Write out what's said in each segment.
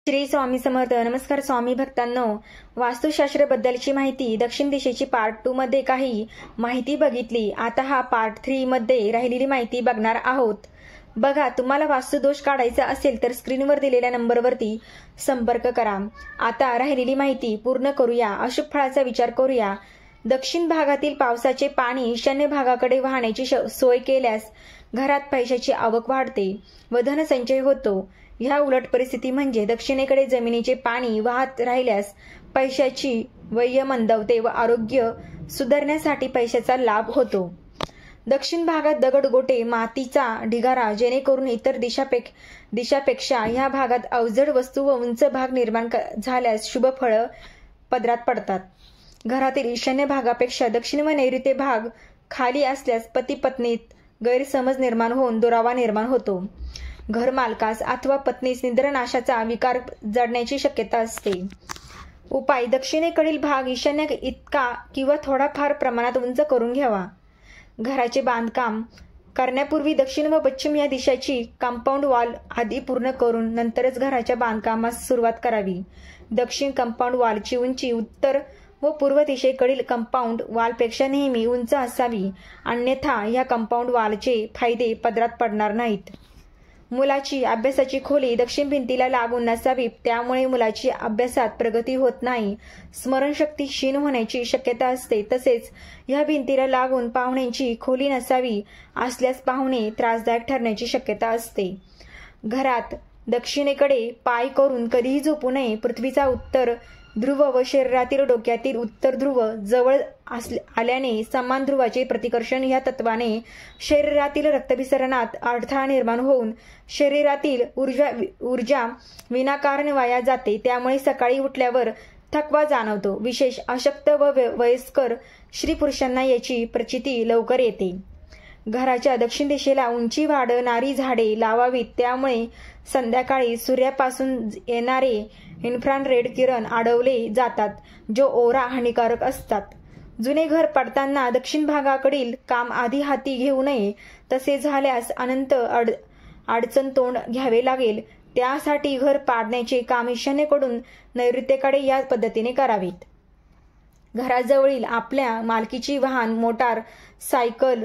श्री स्वामी समर्थ. नमस्कार स्वामी भक्तांनो. वास्तुशास्त्राबद्दलची माहिती दक्षिण दिशेची पार्ट 2 मध्ये काही माहिती बघितली. आता हा पार्ट 3 मध्ये राहिलेली माहिती बघणार आहोत. बघा, तुम्हाला वास्तुदोष काढायचा असेल तर स्क्रीनवर दिलेल्या नंबरवरती संपर्क करा. आता राहिलेली माहिती पूर्ण करूया. अशुभ फळाचा विचार करूया. दक्षिण भागातील पावसाचे पाणी ईशान्य भागाकडे वाहण्याची सोय केल्यास घरात पैशाची आवक वाढते व धनसंचय होतो. ह्या उलट परिस्थिती म्हणजे दक्षिणेकडे जमिनीचे पाणी वाहत राहिल्यास पैशाची व्यय मंदावते व आरोग्य सुधारण्यासाठी पैशाचा लाभ होतो. दक्षिण भागात दगडगोटे, मातीचा ढिगारा, जेणेकरून इतर दिशापेक्षा ह्या भागात अवजड वस्तू व उंच भाग निर्माण झाल्यास शुभ फळ पदरात पडतात. घरातील ईशान्य भागापेक्षा दक्षिण व नैऋत्य भाग खाली असल्यास पती पत्नीत गैरसमज निर्माण होऊन दुरावा निर्माण होतो. घर मालकास अथवा पत्नीस निद्रानाशाचा विकार जडण्याची शक्यता असते. उपाय: दक्षिणेकडील भाग ईशान्य इतका किंवा थोडाफार प्रमाणात उंच करून घ्यावा. घराचे बांधकाम करण्यापूर्वी दक्षिण व पश्चिम या दिशाची कंपाऊंड वॉल आधी पूर्ण करून नंतरच घराच्या बांधकामास सुरुवात करावी. दक्षिण कंपाऊंड वॉलची उंची उत्तर व पूर्व दिशेकडील कंपाऊंड वॉलपेक्षा नेहमी उंच असावी, अन्यथा या कंपाऊंड वॉलचे फायदे पदरात पडणार नाहीत. मुलाची अभ्यासाची खोली दक्षिण भिंतीला लागून नसावी, त्यामुळे मुलाची अभ्यासात प्रगती होत नाही, स्मरणशक्ती क्षीण होण्याची शक्यता असते. तसेच या भिंतीला लागून पाहुण्यांची खोली नसावी, असल्यास पाहुणे त्रासदायक ठरण्याची शक्यता असते. घरात दक्षिणेकडे पाय करून कधीही झोपू नये. पृथ्वीचा उत्तर ध्रुव व शरीरातील डोक्यातील उत्तर ध्रुव जवळ आल्याने समान ध्रुवाचे प्रतिकर्षण या तत्वाने शरीरातील रक्तभिसरणात अडथळा निर्माण होऊन शरीरातील ऊर्जा विनाकारण वाया जाते. त्यामुळे सकाळी उठल्यावर थकवा जाणवतो. विशेष अशक्त व वयस्कर स्त्री पुरुषांना याची प्रचिती लवकर येते. घराच्या दक्षिण दिशेला उंची वाढणारी झाडे लावावीत, त्यामुळे संध्याकाळी सूर्यापासून येणारे इन्फ्रारेड किरण अडवले जातात, जो ओरा हानिकारक असतात. जुने घर पाडताना दक्षिण भागाकडील काम आधी हाती घेऊ नये. तसे झाल्यास अनंत अडचण तोंड घ्यावे लागेल. त्यासाठी घर पाडण्याचे काम ईशान्येकडून नैऋत्येकडे या पद्धतीने करावेत. घराजवळील आपल्या मालकीची वाहन, मोटार, सायकल,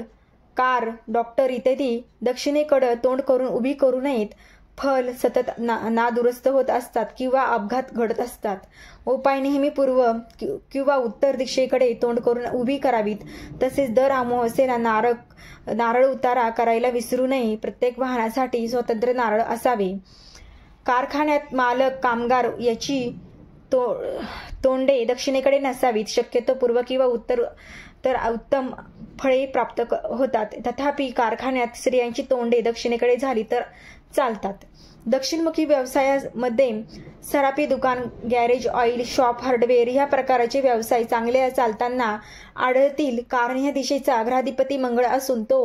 कार, डॉक्टर इत्यादी दक्षिणेकडे तोंड करून उभी करू नयेत. फल सतत नादुरुस्त होत असतात किंवा अपघात घडत असतात. उपाय: नेहमी पूर्व किंवा उत्तर दिशेकडे तोंड करून उभी करावीत. तसेच दर अमावास्येला नारळ उतारा करायला विसरू नये. प्रत्येक वाहनासाठी स्वतंत्र नारळ असावे. कारखान्यात मालक, कामगार याची तोंडे दक्षिणेकडे नसावीत. शक्यतो पूर्व किंवा उत्तर तर उत्तम फळे प्राप्त होतात. तथापि कारखान्यात स्त्रियांची तोंडे दक्षिणेकडे झाली तर चालतात. दक्षिणमुखी व्यवसायामध्ये सराफी दुकान, गॅरेज, ऑइल शॉप, हार्डवेअर ह्या प्रकारचे व्यवसाय चांगले चालताना आढळतील. कारण या दिशेचा ग्रहाधिपती मंगळ असून तो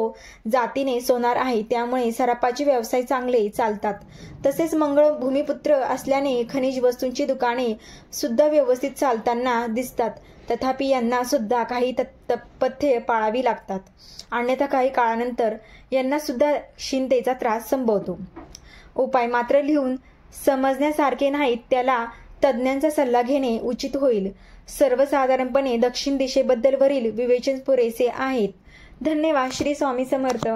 जातीने सोनार आहे, त्यामुळे सराफाचे व्यवसाय चांगले चालतात. तसेच मंगळ भूमिपुत्र असल्याने खनिज वस्तूंची दुकाने सुद्धा व्यवस्थित चालताना दिसतात. तथापि यांना सुद्धा काही पथ्ये पाळावी लागतात, अन्यथा काही काळानंतर यांना सुद्धा क्षीणतेचा त्रास संभवतो. उपाय मात्र लिहून समजण्यासारखे नाहीत, त्याला तज्ज्ञांचा सल्ला घेणे उचित होईल. सर्वसाधारणपणे दक्षिण दिशेबद्दल वरील विवेचन पुरेसे आहेत. धन्यवाद. श्री स्वामी समर्थ.